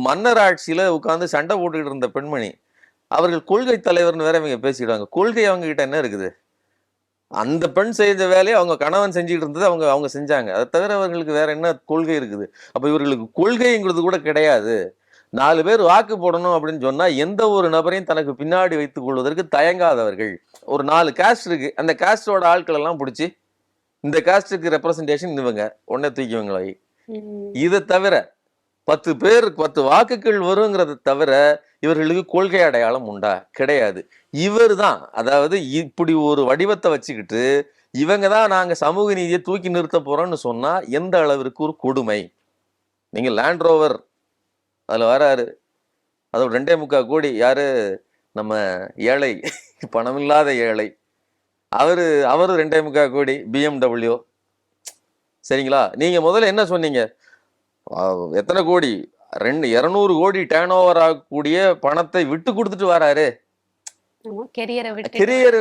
Speaker 2: மன்னர் ஆட்சியில உட்கார்ந்து சண்டை போட்டுக்கிட்டு இருந்த பெண்மணி. அவர்கள் கொள்கை தலைவர்னு வேற இவங்க பேசிக்கிடுவாங்க. கொள்கை அவங்க கிட்ட என்ன இருக்குது? அந்த பெண் செய்த வேலையை அவங்க கணவன் செஞ்சுக்கிட்டு இருந்தது அவங்க செஞ்சாங்க. அதை தவிர அவர்களுக்கு வேற என்ன கொள்கை இருக்குது? அப்ப இவர்களுக்கு கொள்கைங்கிறது கூட கிடையாது. 4 பேர் வாக்கு போடணும் அப்படின்னு சொன்னா எந்த ஒரு நபரையும் தனக்கு பின்னாடி வைத்துக் கொள்வதற்கு தயங்காதவர்கள். ஒரு 4 காஸ்ட் இருக்கு, அந்த காஸ்டோட ஆட்கள் எல்லாம் பிடிச்சி இந்த காஸ்டுக்கு ரெப்ரசன்டேஷன் இவங்க உடனே தூக்கிவங்களா. இதை தவிர 10 பேர் 10 வாக்குகள் வருங்கிறத தவிர இவர்களுக்கு கொள்கை அடையாளம் உண்டா? கிடையாது. இவர் தான், அதாவது இப்படி ஒரு வடிவத்தை வச்சுக்கிட்டு இவங்க தான் நாங்க சமூக நீதியை தூக்கி நிறுத்த போறோம்னு சொன்னா எந்த அளவிற்கு ஒரு கொடுமை. நீங்க லேண்ட் ரோவர் அதுல வராரு, அதோட 2.25 கோடி, யாரு? நம்ம ஏழை, பணமில்லாத ஏழை, அவரு 2.25 கோடி BMW. சரிங்களா? நீங்க முதல்ல என்ன சொன்னீங்க? எத்தனை கோடி? 200 கோடி டேர்ன் ஓவர் ஆகக்கூடிய பணத்தை விட்டு கொடுத்துட்டு வராரு.
Speaker 1: கெரியரை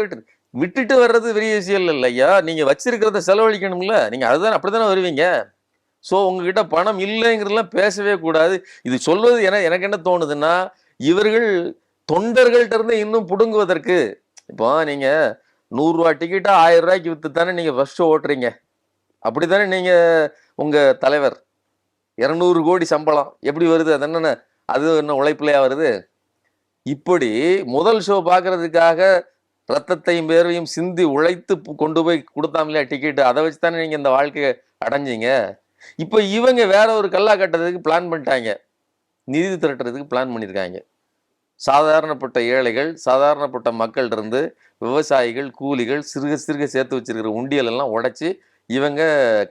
Speaker 2: விட்டுட்டு வர்றது பெரிய விஷயம் இல்லை ஐயா. நீங்க வச்சிருக்கிறத செலவழிக்கணும்ல. நீங்க அதுதான் அப்படித்தானே வருவீங்க. ஸோ உங்ககிட்ட பணம் இல்லைங்கிறதுலாம் பேசவே கூடாது. இது சொல்வது எனக்கு என்ன தோணுதுன்னா, இவர்கள் தொண்டர்கள்ட்ட இருந்து இன்னும் புடுங்குவதற்கு, இப்போ நீங்க 100 ரூபா டிக்கெட்டா 1000 ரூபாய்க்கு வித்து தானே நீங்க ஃபர்ஸ்ட் ஓட்டுறீங்க. அப்படித்தானே நீங்க உங்க தலைவர் 200 கோடி சம்பளம் எப்படி வருது? அது என்னென்ன, அது என்ன உழைப்புலையா வருது? இப்படி முதல் ஷோ பார்க்கறதுக்காக ரத்தத்தையும் பேரையும் சிந்தி உழைத்து கொண்டு போய் கொடுத்தாமலையா டிக்கெட்டு, அதை வச்சு தானே நீங்க இந்த வாழ்க்கையை அடைஞ்சிங்க. இப்போ இவங்க வேற ஒரு கல்லா கட்டுறதுக்கு பிளான் பண்ணிட்டாங்க, நிதி திரட்டுறதுக்கு பிளான் பண்ணியிருக்காங்க. சாதாரணப்பட்ட ஏழைகள், சாதாரணப்பட்ட மக்கள் இருந்து விவசாயிகள், கூலிகள், சிறுக சிறுக சேர்த்து வச்சிருக்கிற உண்டியல் எல்லாம் உடைச்சி இவங்க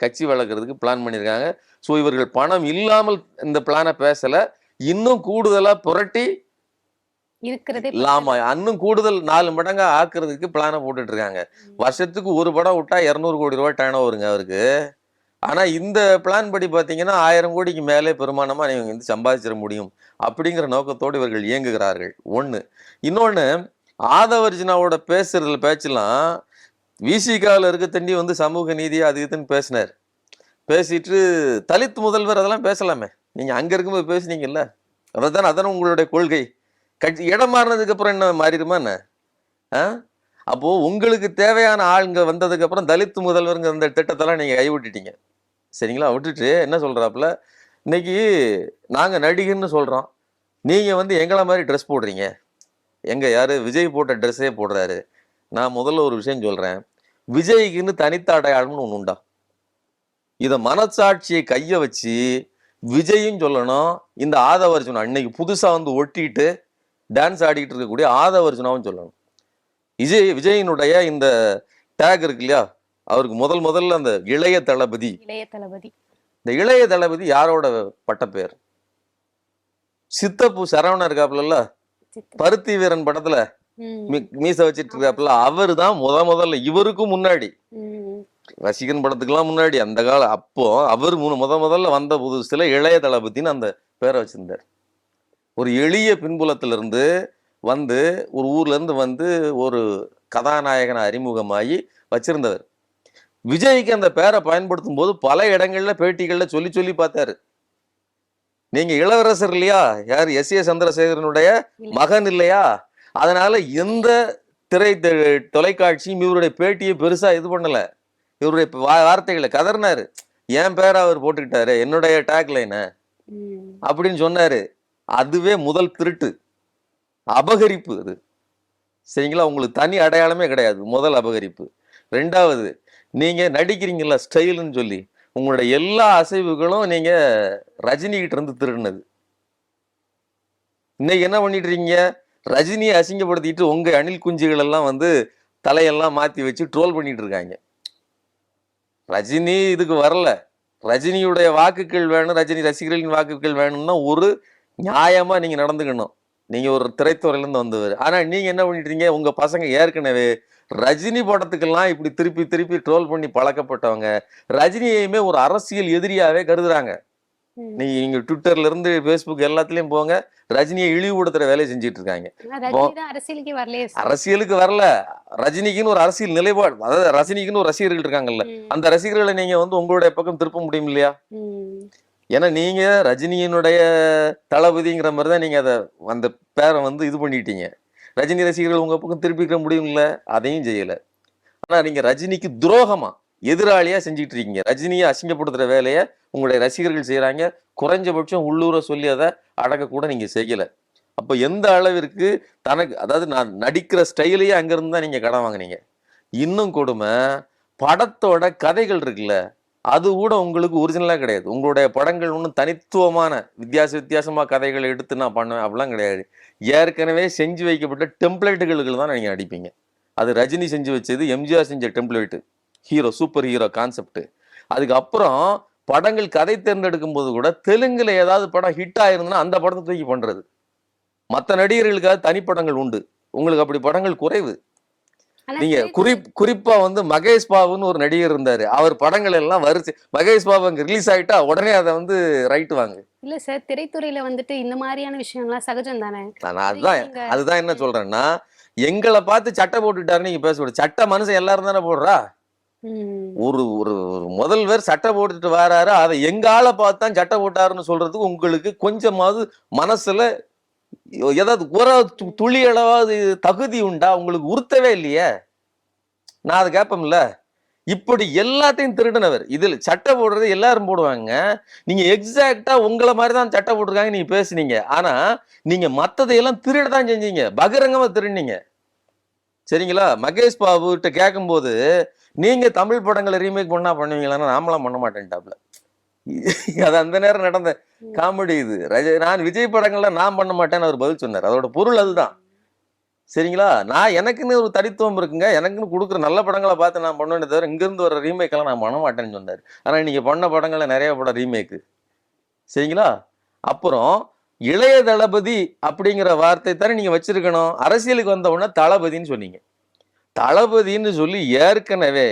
Speaker 2: கட்சி வளர்க்கறதுக்கு பிளான் பண்ணியிருக்காங்க. ஸோ இவர்கள் பணம் இல்லாமல் இந்த பிளானை பேசல, இன்னும் கூடுதலா புரட்டி இன்னும் கூடுதல் 4 மடங்கா ஆக்குறதுக்கு பிளானை போட்டுட்டு இருக்காங்க. வருஷத்துக்கு ஒரு படம் விட்டா 200 கோடி ரூபாய் டேர்ன் ஓவருங்க அவருக்கு. ஆனா இந்த பிளான் படி பாத்தீங்கன்னா 1000 கோடிக்கு மேலே பெருமானமா நீங்க வந்து சம்பாதிச்சிட முடியும் அப்படிங்கிற நோக்கத்தோடு இவர்கள் இயங்குகிறார்கள். ஒண்ணு. இன்னொன்னு, ஆதவர்ஜினாவோட பேச்செல்லாம் விசிகால இருக்க தண்டி வந்து சமூக நீதி அது இதுன்னு பேசினார். பேசிட்டு தலித் முதல்வர் அதெல்லாம் பேசலாமே. நீங்க அங்க இருக்கும்போது பேசுனீங்கல்ல, அதானே உங்களுடைய கொள்கை. கட்சி இடம் மாறினதுக்கு அப்புறம் என்ன மாறிடுமா என்ன? அப்போ உங்களுக்கு தேவையான ஆளுங்க வந்ததுக்கு அப்புறம் தலித் முதல்வருங்க அந்த திட்டத்தெல்லாம் நீங்க கைவிட்டுட்டீங்க. சரிங்களா? விட்டுட்டு என்ன சொல்றாப்புல, இன்னைக்கு நாங்க நடிகர்னு சொல்றோம், நீங்க வந்து எங்களை மாதிரி ட்ரெஸ் போடுறீங்க. யாரு? விஜய் போட்ட ட்ரெஸ்ஸே போடுறாரு. நான் முதல்ல ஒரு விஷயம் சொல்றேன், விஜய்க்குன்னு தனித்த அடையாளம்னு ஒண்ணு உண்டா? இத மனசாட்சியை கைய வச்சு விஜயும் சொல்லணும், இந்த ஆதவர்ஜுனா அன்னைக்கு புதுசா வந்து ஒட்டிட்டு டான்ஸ் ஆடிக்கிட்டு இருக்கக்கூடிய ஆதவர்ஜுனாவும் சொல்லணும். விஜயினுடைய இந்த டேக் இருக்கு இல்லையா, அவருக்கு முதல்ல அந்த இளைய தளபதி. இந்த இளைய தளபதி யாரோட பட்ட பேர்? சித்தப்பு சரவணன் இருக்காப்புல, பருத்தி வீரன் படத்துல மீச வச்சிட்டு இருக்காப்புல, அவரு தான் முதல்ல, இவருக்கும் முன்னாடி ரசிகன் படத்துக்கெல்லாம் முன்னாடி அந்த காலம், அப்போ அவர் முதல்ல வந்த புதுசுல இளைய தளபதினு அந்த பேரை வச்சிருந்தார். ஒரு எளிய பின்புலத்திலிருந்து வந்து ஒரு ஊர்ல இருந்து வந்து ஒரு கதாநாயகனை அறிமுகமாகி வச்சிருந்தவர். விஜய்க்கு அந்த பேரை பயன்படுத்தும் போது பல இடங்கள்ல பேட்டிகள்ல சொல்லி பார்த்தாரு, நீங்க இளவரசர் இல்லையா, யார் எஸ்.ஏ. சந்திரசேகரனுடைய மகன் இல்லையா, அதனால எந்த தொலைக்காட்சியும் இவருடைய பேட்டியை பெருசா இது பண்ணல, இவருடைய வார்த்தைகளை கதறினாரு. என் பேரை அவர் போட்டுக்கிட்டாரு, என்னுடைய டேக்லைன அப்படின்னு சொன்னாரு. அதுவே முதல் திருட்டு, அபகரிப்பு. அது சரிங்களா? உங்களுக்கு தனி அடையாளமே கிடையாது, முதல் அபகரிப்பு. 2வது, நீங்க நடிக்கிறீங்கல்ல ஸ்டைல்னு சொல்லி, உங்களுடைய எல்லா அசைவுகளும் நீங்க ரஜினி கிட்ட இருந்து திருடினது. இன்னைக்கு என்ன பண்ணிட்டு இருக்கீங்க? ரஜினியை அசிங்கப்படுத்திட்டு உங்க அணில் குஞ்சுகள் எல்லாம் வந்து தலையெல்லாம் மாத்தி வச்சு ட்ரோல் பண்ணிட்டு இருக்காங்க. ரஜினி இதுக்கு வரல, ரஜினியுடைய வாக்குகள் வேணும், ரஜினி ரசிகர்களின் வாக்குகள் வேணும்னா ஒரு நியாயமா நீங்க நடந்துக்கணும். நீங்க ஒரு திரைத்துறையில இருந்து வந்தவர். ஆனா நீங்க என்ன பண்ணிட்டு இருக்கீங்க, உங்க பசங்க ஏற்கனவே ரஜினி படத்துக்கெல்லாம் இப்படி திருப்பி திருப்பி ட்ரோல் பண்ணி பழக்கப்பட்டவங்க ரஜினியையுமே ஒரு அரசியல் எதிரியாவே கருதுறாங்க. நீங்க ட்விட்டர்ல இருந்து பேஸ்புக் எல்லாத்துலயும் போங்க, ரஜினியை இழிவுபடுத்துற வேலையை செஞ்சுட்டு இருக்காங்க. அரசியலுக்கு வரல, ரஜினிக்குன்னு ஒரு அரசியல் நிலைப்பாடு, அதாவது ரஜினிக்குன்னு ஒரு ரசிகர்கள் இருக்காங்கல்ல, அந்த ரசிகர்களை நீங்க வந்து உங்களுடைய பக்கம் திருப்ப முடியும் இல்லையா? ஏன்னா நீங்க ரஜினியினுடைய தளபதிங்கிற மாதிரிதான் நீங்க அந்த பேரை வந்து இது பண்ணிட்டீங்க. ரஜினி ரசிகர்கள் உங்க பக்கம் திருப்பிக்க முடியும் இல்ல, அதையும் செய்யல. ஆனா நீங்க ரஜினிக்கு துரோகமா எதிராளியா செஞ்சுட்டு இருக்கீங்க. ரஜினியை அசிங்கப்படுத்துற வேலையை உங்களுடைய ரசிகர்கள் செய்யறாங்க. குறைஞ்சபட்சம் உள்ளூர சொல்லி அதை அடக்க கூட நீங்க செய்யல. அப்ப எந்த அளவிற்கு தனக்கு, அதாவது நான் நடிக்கிற ஸ்டைலையே அங்கிருந்து தான் நீங்க கடன் வாங்கினீங்க. இன்னும் கொடுமை, படத்தோட கதைகள் இருக்குல்ல, அது கூட உங்களுக்கு ஒரிஜினலா கிடையாது. உங்களுடைய படங்கள் ஒன்றும் தனித்துவமான வித்தியாசமா கதைகளை எடுத்து நான் பண்ணுவேன் அப்படிலாம் கிடையாது. ஏற்கனவே செஞ்சு வைக்கப்பட்ட டெம்ப்ளேட்டுகளுக்கு தான் நீங்க நடிப்பீங்க. அது ரஜினி செஞ்சு வச்சது, எம்ஜிஆர் செஞ்ச template, hero super hero concept. அதுக்கப்புறம் படங்கள் கதை தேர்ந்தெடுக்கும் போது கூட தெலுங்குல ஏதாவது படம் ஹிட் ஆயிருந்ததுன்னா அந்த படத்தை தூக்கி பண்றது. மற்ற நடிகர்களுக்காக தனிப்படங்கள் உண்டு, உங்களுக்கு அப்படி படங்கள் குறைவு. நீங்க குறிப்பா வந்து மகேஷ் பாபுன்னு ஒரு நடிகர் இருந்தாரு, அவர் படங்கள் எல்லாம் வரிசை, மகேஷ் பாபு அங்க ரிலீஸ் ஆயிட்டா உடனே அதை வந்து ரைட் வாங்க.
Speaker 1: இல்ல சார், திரைத்துறையில வந்துட்டு இந்த மாதிரியான விஷயங்கள்லாம் சகஜம் தானே.
Speaker 2: அதுதான் என்ன சொல்றேன்னா, எங்களை பார்த்து சட்டை போட்டுட்டாருன்னு நீங்க பேசக்கூடாது. சட்டை மனுஷன் எல்லாரும் தானே போடுறா. ஒரு ஒரு முதல்வர் சட்டை போட்டுட்டு வராரு, அதை எங்க ஆளை பார்த்து தான் சட்டை போட்டாருன்னு சொல்றதுக்கு உங்களுக்கு கொஞ்சமாவது மனசுல ஏதாவது ஒரு துளி அளவாவது தகுதி உண்டா? உங்களுக்கு உறுத்தவே இல்லையே. நான் அதை கேட்போம்ல. இப்படி எல்லாத்தையும் திருடினவர். இதுல சட்டை போடுறது எல்லாரும் போடுவாங்க, நீங்க எக்ஸாக்டா உங்களை மாதிரிதான் சட்டை போட்டிருக்காங்க நீங்க பேசுனீங்க. ஆனா நீங்க மத்ததையெல்லாம் திருடதான் செஞ்சீங்க, பகிரங்கமா திருடினீங்க. சரிங்களா? மகேஷ் பாபு கிட்ட கேட்கும் போது, நீங்க தமிழ் படங்களை ரீமேக் பண்ணா பண்ணுவீங்களான்னா நாமலாம் பண்ண மாட்டேன்ட்டாப்ல. அது அந்த நேரம் நடந்த காமெடி இது. நான் விஜய் படங்கள்ல நான் பண்ண மாட்டேன்னு அவர் பதில் சொன்னார். அதோட பொருள் அதுதான். சரிங்களா? நான் எனக்குன்னு ஒரு தனித்துவம் இருக்குங்க, எனக்குன்னு கொடுக்குற நல்ல படங்களை பார்த்து நான் பண்ணுவேன்னு தவிர இங்கிருந்து வர ரீமேக் எல்லாம் நான் பண்ண மாட்டேன்னு சொன்னார். ஆனா நீங்க பண்ண படங்கள்ல நிறைய படம் ரீமேக்கு. சரிங்களா? அப்புறம் இளைய தளபதி அப்படிங்கிற வார்த்தை தானே நீங்க வச்சிருக்கணும். அரசியலுக்கு வந்த உடனே தளபதின்னு சொன்னீங்க. தளபதின்னு சொல்லி ஏற்கனவே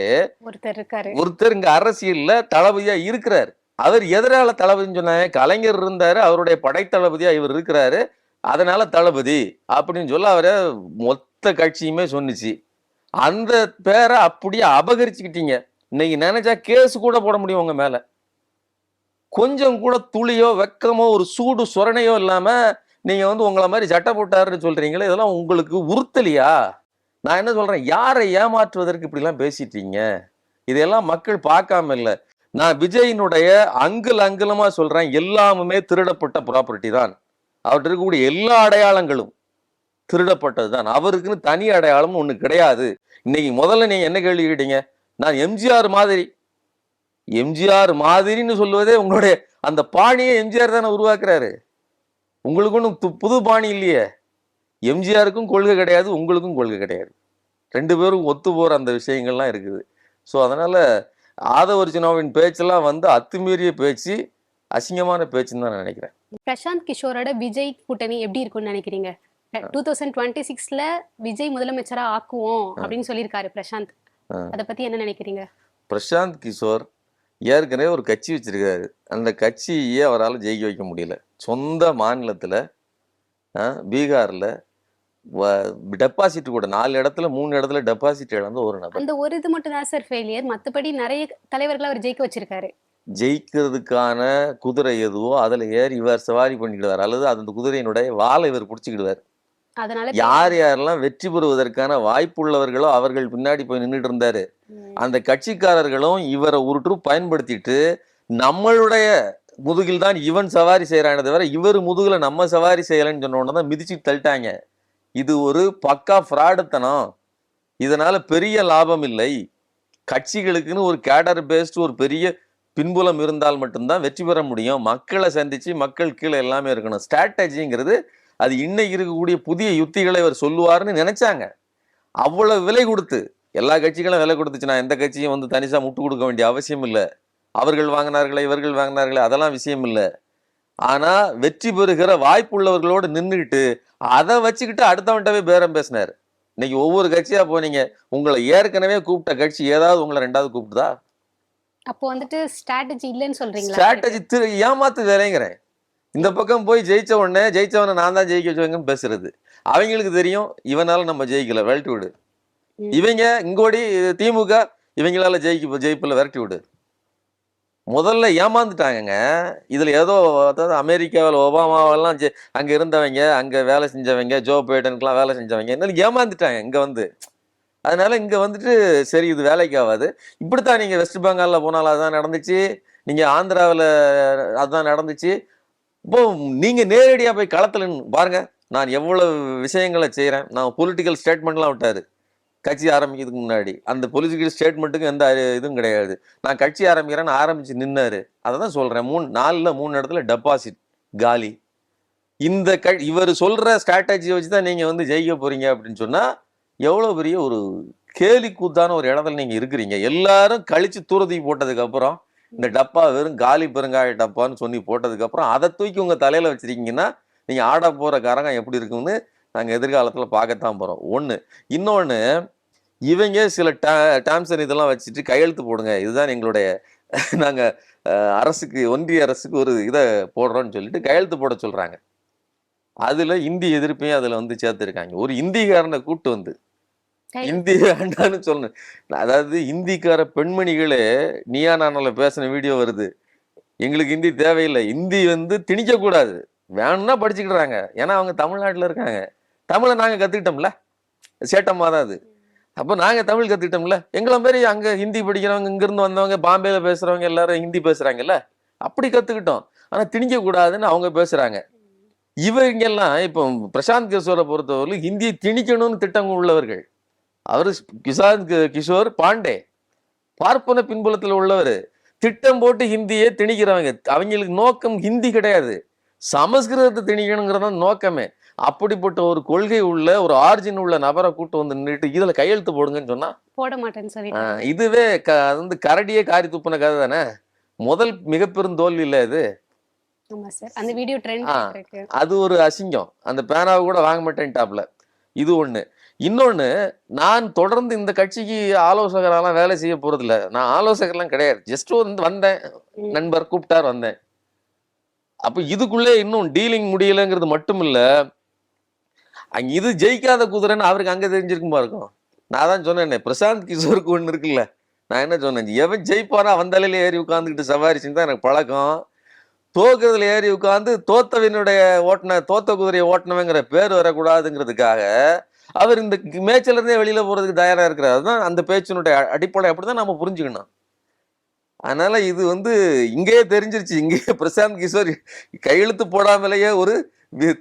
Speaker 2: ஒருத்தர் இங்க அரசியல்ல தளபதியா இருக்கிறார். அவர் எதிரால தளபதின்னு சொன்னாங்க. கலைஞர் இருந்தாரு, அவருடைய படைத்தளபதியா இவர் இருக்கிறாரு, அதனால தளபதி அப்படின்னு சொல்ல அவரை மொத்த கட்சியுமே சொன்னிச்சு. அந்த பேரை அப்படியே அபகரிச்சுக்கிட்டீங்க. இன்னைக்கு நினைச்சா கேஸ் கூட போட முடியும் உங்க மேல. கொஞ்சம் கூட துளியோ வெக்கமோ ஒரு சூடு சொரணையோ இல்லாம நீங்க வந்து உங்களை மாதிரி சட்டை போட்டாருன்னு சொல்றீங்களே, இதெல்லாம் உங்களுக்கு உறுத்தலையா? நான் என்ன சொல்றேன், யாரை ஏமாற்றுவதற்கு இப்படி எல்லாம் பேசிட்டீங்க? இதெல்லாம் மக்கள் பார்க்காம இல்ல. நான் விஜயினுடைய அங்குலமா சொல்றேன், எல்லாமுமே திருடப்பட்ட ப்ராப்பர்ட்டி தான். அவர்கிட்ட இருக்கக்கூடிய எல்லா அடையாளங்களும் திருடப்பட்டது தான். அவருக்குன்னு தனி அடையாளம் ஒண்ணு கிடையாது. இன்னைக்கு முதல்ல நீங்க என்ன கேள்வி கேட்டீங்க, நான் எம்ஜிஆர் மாதிரின்னு சொல்லுவதே உங்களுடைய அந்த பாணியை எம்ஜிஆர் தானே உருவாக்குறாரு. உங்களுக்கு ஒன்றும் புது பாணி இல்லையே. எம்ஜிஆருக்கும் கொள்கை கிடையாது, உங்களுக்கும் கொள்கை கிடையாது. ரெண்டு பேரும் ஒத்து போற அந்த விஷயங்கள்லாம் இருக்குது. ஸோ அதனால ஆதவர்ஜுனாவின் பேச்செல்லாம் வந்து அத்துமீறிய பேச்சு, அசிங்கமான பேச்சுன்னு தான் நான் நினைக்கிறேன்.
Speaker 1: பிரசாந்த் கிஷோரோட விஜய் கூட்டணி எப்படி இருக்கும்னு நினைக்கிறீங்க? 2026ல விஜய் முதலமைச்சரா ஆக்குவோம் அப்படின்னு சொல்லியிருக்காரு பிரசாந்த். அதை பத்தி என்ன நினைக்கிறீங்க?
Speaker 2: பிரசாந்த் கிஷோர் ஏற்கனவே ஒரு கட்சி வச்சிருக்காரு. அந்த கட்சியே அவரால் ஜெயிக்க வைக்க முடியல. சொந்த மாநிலத்துல பீகார்ல டெபாசிட் கூட 4 இடத்துல 3 இடத்துல டெபாசிட் இழந்த ஒரு நபர்.
Speaker 1: அந்த ஒரு இது மட்டும் தான் சார் ஃபெயிலியர். மற்றபடி நிறைய தலைவர்களை அவர் ஜெயிக்க வச்சிருக்காரு.
Speaker 2: ஜெயிக்கிறதுக்கான குதிரை எதுவோ அதுல ஏறி இவர் சவாரி பண்ணிக்கிடுவார், அல்லது அந்த குதிரையினுடைய வாழை இவர் பிடிச்சிக்கிடுவார்.
Speaker 1: அதனால
Speaker 2: யாரெல்லாம் வெற்றி பெறுவதற்கான வாய்ப்புள்ளவர்களோ அவர்கள் பின்னாடி போய் நின்றுட்டு இருந்தாரு. அந்த கட்சிக்காரர்களும் இவரை ஒரு ட்ரூப் பயன்படுத்திட்டு நம்மளுடைய முதுகில் தான் இவன் சவாரி செய்யறானே தவிர இவர் முதுகுல நம்ம சவாரி செய்யலன்னு சொன்ன உடனே தான் மிதிச்சுட்டு தள்ளிட்டாங்க. இது ஒரு பக்கா ஃப்ராடுத்தனம். இதனால பெரிய லாபம் இல்லை. கட்சிகளுக்குன்னு ஒரு கேடர் பேஸ்ட் ஒரு பெரிய பின்புலம் இருந்தால் மட்டும்தான் வெற்றி பெற முடியும். மக்களை சந்திச்சு மக்கள் கீழே எல்லாமே இருக்கணும். ஸ்ட்ராட்டஜிங்கிறது அது இன்னைக்கு இருக்கக்கூடிய புதிய யுத்திகளை அவர் சொல்லுவாருன்னு நினைச்சாங்க. அவ்வளவு விலை கொடுத்து, எல்லா கட்சிகளும் விலை கொடுத்துச்சு. நான் எந்த கட்சியும் வந்து தனிசா முட்டு கொடுக்க வேண்டிய அவசியம் இல்லை. அவர்கள் வாங்கினார்களே இவர்கள் வாங்கினார்களே அதெல்லாம் விஷயம் இல்லை. ஆனா வெற்றி பெறுகிற வாய்ப்புள்ளவர்களோடு நின்றுக்கிட்டு அதை வச்சுக்கிட்டு அடுத்தவன்ட்டவே பேரம் பேசினார். இன்னைக்கு ஒவ்வொரு கட்சியா போனீங்க, உங்களை ஏற்கனவே கூப்பிட்ட கட்சி ஏதாவது உங்களை ரெண்டாவது கூப்பிட்டுதா?
Speaker 1: அப்போ வந்துட்டு ஸ்ட்ராட்டஜி இல்லைன்னு சொல்றீங்களா?
Speaker 2: ஸ்ட்ராட்டஜி ஏமாத்து வேலைங்கிறேன். இந்த பக்கம் போய் ஜெயிச்ச உடனே ஜெயிச்சவனை நான் தான் ஜெயிக்க வச்சுவேங்கன்னு பேசுறது. அவங்களுக்கு தெரியும் இவனால நம்ம ஜெயிக்கல, விரட்டி விடு. இவங்க இங்கோடி திமுக இவங்களால ஜெயிப்பில் விரட்டி விடு. முதல்ல ஏமாந்துட்டாங்கங்க. இதுல ஏதோ அதாவது அமெரிக்காவில் ஒபாமாவெல்லாம் அங்க இருந்தவங்க, அங்க வேலை செஞ்சவங்க, ஜோ பைடனுக்குலாம் வேலை செஞ்சவங்க என்ன ஏமாந்துட்டாங்க இங்க வந்து. அதனால இங்க வந்துட்டு சரி இது வேலைக்கு ஆகாது. இப்படித்தான் நீங்க வெஸ்ட் பெங்கால்ல போனாலும் அதான் நடந்துச்சு, நீங்க ஆந்திராவில் அதுதான் நடந்துச்சு. இப்போ நீங்க நேரடியா போய் களத்துல பாருங்க, நான் எவ்வளவு விஷயங்களை செய்யறேன். நான் பொலிட்டிக்கல் ஸ்டேட்மெண்ட்லாம் விட்டாரு கட்சி ஆரம்பிக்கிறதுக்கு முன்னாடி. அந்த பொலிட்டிக்கல் ஸ்டேட்மெண்ட்டுக்கு எந்த இதுவும் கிடையாது. நான் கட்சி ஆரம்பிக்கிறேன்னு ஆரம்பிச்சு நின்னாரு. அதை தான் சொல்றேன். 3 இடத்துல டெபாசிட் காலி. இந்த இவர் சொல்ற ஸ்ட்ராட்டஜியை வச்சு தான் நீங்க வந்து ஜெயிக்க போறீங்க அப்படின்னு சொன்னா எவ்வளவு பெரிய ஒரு கேலி கூத்தான ஒரு இடத்துல நீங்க இருக்கிறீங்க. எல்லாரும் கழிச்சு தூரத்தி போட்டதுக்கு அப்புறம் இந்த டப்பா வெறும் காலி பெருங்காய டப்பான்னு சொல்லி போட்டதுக்கு அப்புறம் அதை தூக்கி உங்க தலையில வச்சிருக்கீங்கன்னா நீங்க ஆட போற கரகம் எப்படி இருக்குன்னு நாங்க எதிர்காலத்துல பார்க்கத்தான் போறோம். ஒண்ணு. இன்னொன்னு, இவங்க சில டேர்ம்ஸ் இதெல்லாம் வச்சுட்டு கையெழுத்து போடுங்க, இதுதான் எங்களுடைய நாங்க அரசுக்கு, ஒன்றிய அரசுக்கு ஒரு இதை போடுறோம்னு சொல்லிட்டு கையெழுத்து போட சொல்றாங்க. அதுல இந்தி எதிர்ப்பையும் அதுல வந்து சேர்த்துருக்காங்க. ஒரு இந்திக்காரனை கூட்டு வந்து இந்தி வேண்டான்னு சொல்லணும். அதாவது இந்திக்கார பெண்மணிகளே நீயா நானால பேசின வீடியோ வருது, எங்களுக்கு இந்தி தேவையில்லை, இந்தி வந்து திணிக்க கூடாது, வேணும்னா படிச்சுக்கிடுறாங்க. ஏன்னா அவங்க தமிழ்நாட்டுல இருக்காங்க. தமிழை நாங்க கத்துக்கிட்டோம்ல, சேட்டமா தான் அது. அப்போ நாங்க தமிழ் கத்துக்கிட்டோம்ல. எங்களை மாதிரி அங்க ஹிந்தி படிக்கிறவங்க, இங்கிருந்து வந்தவங்க, பாம்பேல பேசுறவங்க எல்லாரும் ஹிந்தி பேசுறாங்கல்ல, அப்படி கத்துக்கிட்டோம். ஆனா திணிக்க கூடாதுன்னு அவங்க பேசுறாங்க. இவங்கெல்லாம் இப்போ பிரசாந்த் கிஷோரை பொறுத்தவரை ஹிந்தியை திணிக்கணும்னு திட்டம் உள்ளவர்கள். அவரு கிஷோர் பாண்டே பார்ப்பன பின்புலத்தில் உள்ளவர். திட்டம் போட்டு ஹிந்தியை திணிக்கிறவங்க. அவங்களுக்கு நோக்கம் ஹிந்தி கிடையாது, சமஸ்கிருதத்தை திணிக்கணுங்கிறத நோக்கமே. அப்படிப்பட்ட ஒரு கொள்கை உள்ள ஒரு ஆர்ஜின் உள்ள நபரை கூட்டு வந்து நின்றுட்டு இதுல கையெழுத்து போடுங்கன்னு சொன்னா
Speaker 1: போட மாட்டேன்னு சொல்லி
Speaker 2: இதுவே வந்து கரடியே காரி துப்புன கதை தானே. முதல் மிக பெரும் தோல்வி இல்ல இது.
Speaker 1: அந்த வீடியோ ட்ரெண்ட் இருக்கு. அது
Speaker 2: ஒரு அசிங்கம். அந்த பேனாவை கூட வாங்க மாட்டேன்டாப்ல. இது ஒண்ணு. இன்னொன்னு, நான் தொடர்ந்து இந்த கட்சிக்கு ஆலோசகரெல்லாம் வேலை செய்ய போறது இல்ல. நான் ஆலோசகர்லாம் கிடையாது. ஜஸ்ட் வந்து வந்தேன், நண்பர் கூப்பிட்டார் வந்தேன். அப்ப இதுக்குள்ளே இன்னும் டீலிங் முடியலைங்கிறது மட்டும் இல்ல, அங்க இது ஜெயிக்காத குதிரைன்னு அவருக்கு அங்க தெரிஞ்சிருக்குமா இருக்கும். நான் தான் சொன்னேன், பிரசாந்த் கிஷோருக்கு ஒண்ணு இருக்குல்ல, நான் என்ன சொன்னேன், எவன் ஜெயிப்பானா வந்தாலே ஏறி உட்காந்துக்கிட்டு சவாரி செஞ்சு தான் எனக்கு பழக்கம். தோக்குறதுல ஏறி உட்காந்து தோத்தவனுடைய தோத்த குதிரையை ஓட்டினவங்கிற பேர் வரக்கூடாதுங்கிறதுக்காக அவர் இந்த மேய்ச்சல இருந்தே வெளியில போறதுக்கு தயாரா இருக்கிறார். அதுதான் அந்த பேச்சினுடைய அடிப்படை. அப்படிதான் நம்ம புரிஞ்சுக்கணும். அதனால இது வந்து இங்கேயே தெரிஞ்சிருச்சு, இங்கேயே பிரசாந்த் கிஷோர் கையெழுத்து போடாமலேயே ஒரு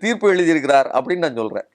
Speaker 2: தீர்ப்பு எழுதியிருக்கிறார் அப்படின்னு நான் சொல்றேன்.